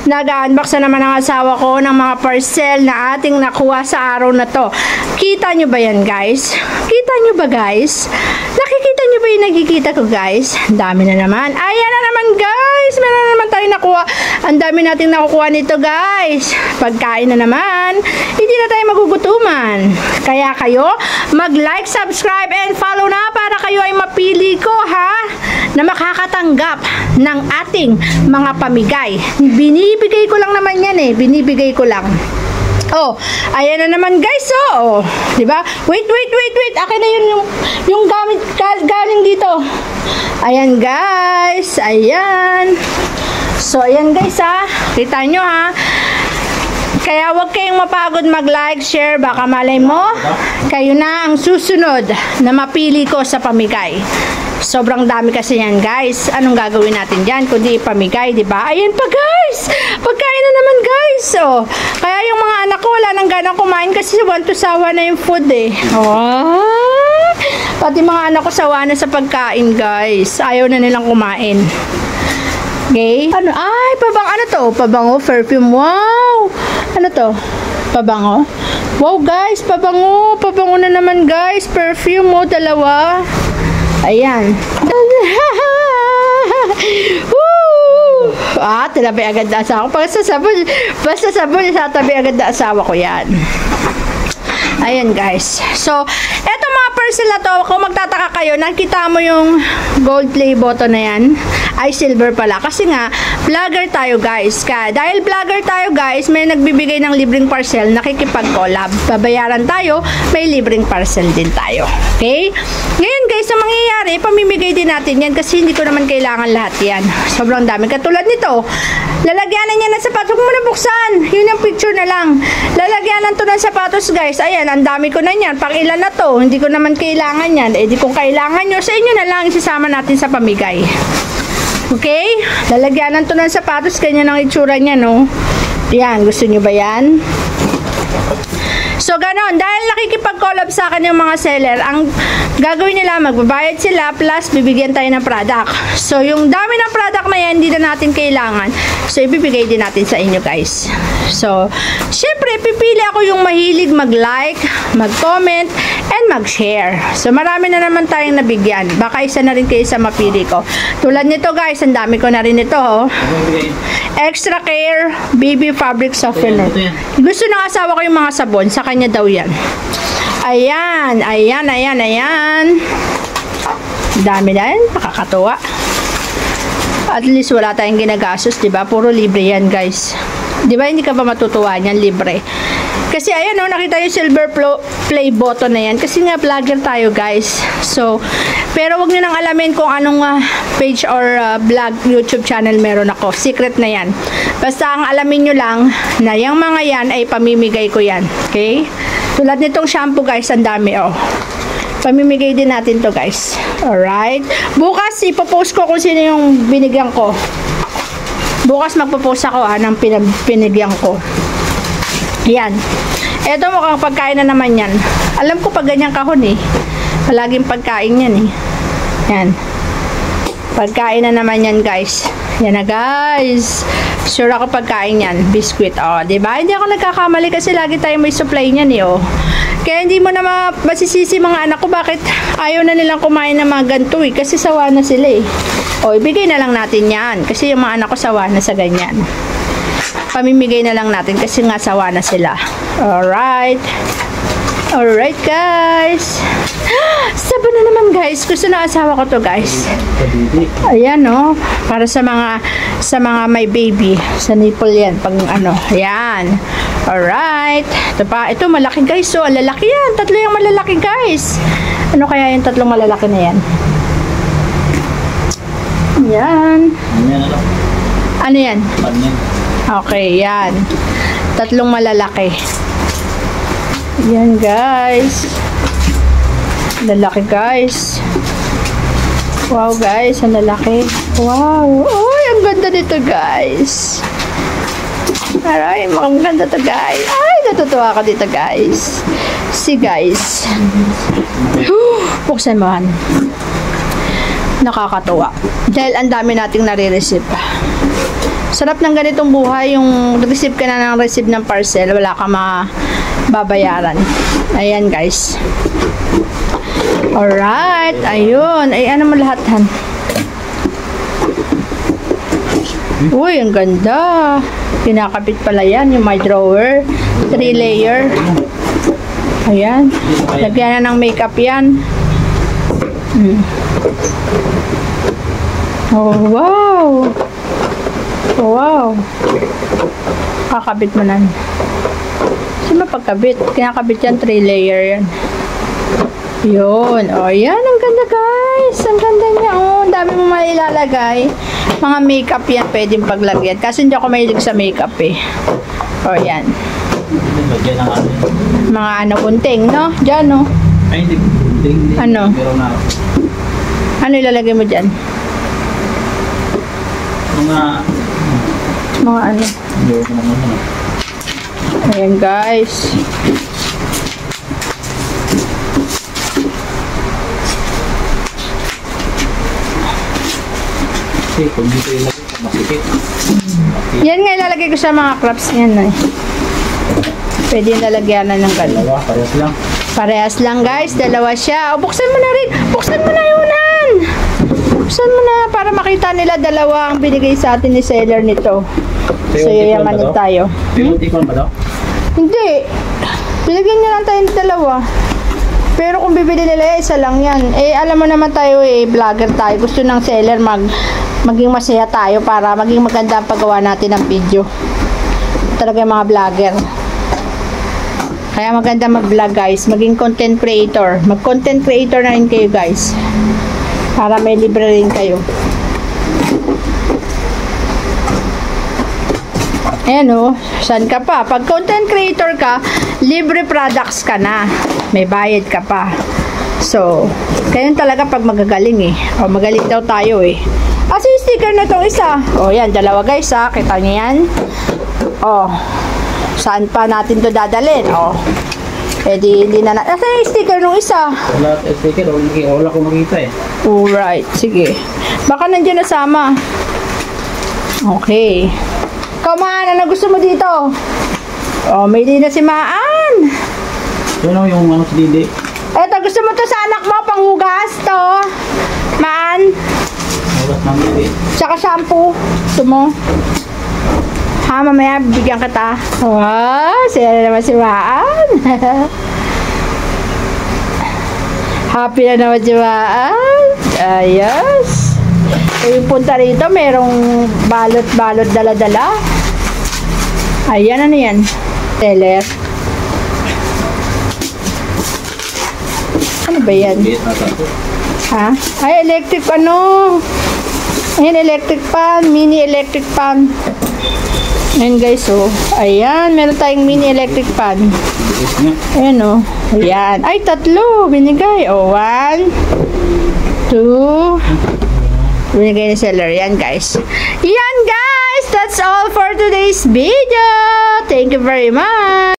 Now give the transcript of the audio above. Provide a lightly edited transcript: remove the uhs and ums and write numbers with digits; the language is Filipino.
Nag-unbox na naman ang asawa ko ng mga parcel na ating nakuha sa araw na to. Kita nyo ba yan, guys? Kita nyo ba, guys? Nakikita nyo ba yung nagkikita ko, guys? Ang dami na naman. Ayan na naman, guys! Meron na naman tayo nakuha. Ang dami nating nakukuha nito, guys. Pagkain na naman. Hindi na tayo magugutuman. Kaya kayo, mag-like, subscribe, and follow na para kayo ay mapili ko, ha? Na makakatanggap ng ating mga pamigay. Binibigay ko lang naman yan eh. Binibigay ko lang. Oh, ayan na naman guys, oh. Di ba? Wait. Akin na yun yung gamit galing dito. Ayan guys. Ayan. So, ayan guys ha. Kita nyo ha. Kaya huwag kayong mapagod mag-like, share. Baka malay mo, kayo na ang susunod na mapili ko sa pamigay. Sobrang dami kasi yan, guys. Anong gagawin natin dyan? Kundi ipamigay, di ba? Ayan pa, guys! Pagkain na naman, guys! Oh, kaya yung mga anak ko, wala nang ganang kumain kasi want to sawa na yung food, eh. Oh, pati mga anak ko sawa na sa pagkain, guys. Ayaw na nilang kumain. Okay? Ano? Ay, ano to? Pabango, perfume. Wow! Ano to? Pabango? Wow, guys! Pabango! Pabango na naman, guys! Perfume mo, dalawa. Ayan. Woo! Tinabi agad na asawa ko. Basta sabon, tatabi agad na asawa ko yan. Ayan guys. So, eto mga parcel na to, kung magtataka kayo, nakita mo yung gold play button na yan, ay silver pala. Kasi nga, vlogger tayo guys. Dahil vlogger tayo guys, may nagbibigay ng libreng parcel, nakikipag-collab. Babayaran tayo, may libreng parcel din tayo. Okay? Ngayon guys, ang mangyayari, pamimigay din natin yan kasi hindi ko naman kailangan lahat yan. Sobrang dami. Katulad nito, lalagyanan niya ng sapatos. Huwag mo na buksan. Yun yung picture na lang. Lalagyanan to ng sapatos guys. Ayan, ang dami ko na yan. Pang ilan na to. Hindi ko naman kailangan yan. Eh di kung kailangan nyo, sa inyo na lang isasama natin sa pamigay. Okay? Lalagyanan to ng sapatos. Ganyan ang itsura niya, no? Yan. Gusto nyo ba yan? So, ganon. Dahil nakikipag-collab sa akin yung mga seller, ang gagawin nila, magbabayad sila, plus bibigyan tayo ng product. So, yung dami ng product na yan, hindi na natin kailangan. So, ibibigay din natin sa inyo, guys. So, syempre, pipili ako yung mahilig mag-like, mag-comment, and mag-share. So, marami na naman tayong nabigyan. Baka isa na rin kayo sa mapili ko. Tulad nito, guys, ang dami ko na rin ito, oh. Extra Care Baby Fabric Softener. Gusto ng asawa ko yung mga sabon. Sa kanya daw yan. Ayan. Dami na yan. Nakakatuwa. At least wala tayong ginagastos, diba? Puro libre yan, guys. Diba hindi ka pa matutuwa yan? Libre. Kasi ayan o, nakita yung silver play button na yan. Kasi nga vlogger tayo guys. So, pero wag nyo nang alamin kung anong page or vlog YouTube channel meron ako. Secret na yan. Basta ang alamin nyo lang na yung mga yan ay pamimigay ko yan. Okay? Tulad nitong shampoo guys, ang dami oh. Pamimigay din natin to guys. Alright? Bukas ipopost ko kung sino yung binigyan ko. Bukas magpo-post ako ng pinigyan ko. Yan. Eto mukhang pagkain na naman yan. Alam ko pag ganyan kahon eh. Palaging pagkain yan eh. Yan. Pagkain na naman yan guys. Yan na guys. Sure ako pagkain yan. Biscuit. Oh, diba? Hindi ako nagkakamali kasi lagi tayo may supply niyan eh oh. Kaya hindi mo na masisisi mga anak ko bakit ayaw na nilang kumain ng mga ganito eh. Kasi sawa na sila eh. O, ibigay na lang natin yan. Kasi yung mga anak ko sawa na sa ganyan. Pamimigay na lang natin kasi nga sawa na sila. Alright. Alright guys. Sabon na naman guys. Gusto na asawa ko to guys. Ayan no. Para sa mga may baby. Sa nipple yan. Pag ano. Ayan. Alright. Ito pa. Ito malaki guys. So, lalaki yan. Tatlo yung malalaki guys. Ano kaya yung tatlong malalaki na yan? Yan. Ano yan? Okay, yan. Tatlong malalaki. Yan, guys. Lalaki, guys. Wow, guys. Ang lalaki. Wow. Uy, ang ganda nito, guys. Aray, mukhang ganda to, guys. Ay, natutuwa ako dito, guys. See, guys. Buksan mo, han. Nakakatuwa. Dahil ang dami nating nare-receive. Sarap ng ganitong buhay, yung receive ka na ng receive ng parcel, wala ka mababayaran. Ayan guys. Alright, ayun. Ay, ano mo lahat, Han? Uy, ang ganda. Kinakabit pala yan, yung my drawer. 3 layer. Ayan. Lagyan na ng makeup yan. Oh, wow. Oh, wow. Kakabit mo na. Kasi mapagkabit. Kinakabit yan, 3 layer yan. Yun. O, yan. Ang ganda, guys. Ang ganda niya. O, ang dami mo mailalagay. Mga makeup yan. Pwedeng paglagyan. Kasi hindi ako mahilig sa makeup eh. O, yan. Mga ano, kunting, no? Diyan, no? Ay, hindi. Ano? Ano ilalagay mo dyan? Mga ano? Ayan, guys. Kung dito ilagay, masikip. Yan nga ilalagay ko sa mga crops yan, eh. Pwede nalagyan na ng gano'n. Dalawa, parehas lang. Parehas lang, guys. Dalawa siya. O, buksan mo na rin. Buksan mo na yun, Han. Buksan mo na para makita nila dalawa ang binigay sa atin ni seller nito. So, yayamanin tayo. Tikon ba daw? Hindi. Binigyan niya lang tayo ng dalawa. Pero kung bibili nila, isa lang yan. Eh, alam mo naman tayo eh, vlogger tayo. Gusto ng seller maging masaya tayo para maging maganda ang paggawa natin ng video. Talaga yung mga vlogger. Kaya maganda mag-vlog, guys. Maging content creator. Mag-content creator na rin kayo, guys. Para may libre rin kayo. Ayan o. Saan ka pa? Pag content creator ka, libre products ka na. May bayad ka pa. So, ganyan talaga pag magagaling eh. O, magaling daw tayo eh. Kasi yung sticker na itong isa. O, yan. Dalawa, guys ha. Kita niyo yan. O. Saan pa natin to dadalhin? O. Pwede hindi na natin. Asan yung sticker nung isa? Wala sticker. Wala ko makita eh. Alright. Sige. Baka nandiyan nasama. Okay. Ikaw, Maan, ano gusto mo dito? Oh, may di na si Maan. Yun o yung ano si Didi. Eto, gusto mo to sa anak mo, panghugas to. Maan. Hugas ng Didi. Tsaka shampoo. Gusto mo? Ha, mamaya bigyan kita. Wow, siya na naman si Maan. Happy na naman si Maan. Ayos. Yung punta rito, merong balot-balot dala-dala. Ayan, ano yan? Teller. Ano ba yan? Ha? Ay, electric ano? Ayan, electric pan. Mini electric pan. Ayan, guys, oh. Ayan, meron tayong mini electric pan. Ayan, oh. Ayan. Ay, 3. Binigay. Oh, 1, 2. Binigay ni seller. Yan, guys. Yan, guys. That's all for today's video. Thank you very much.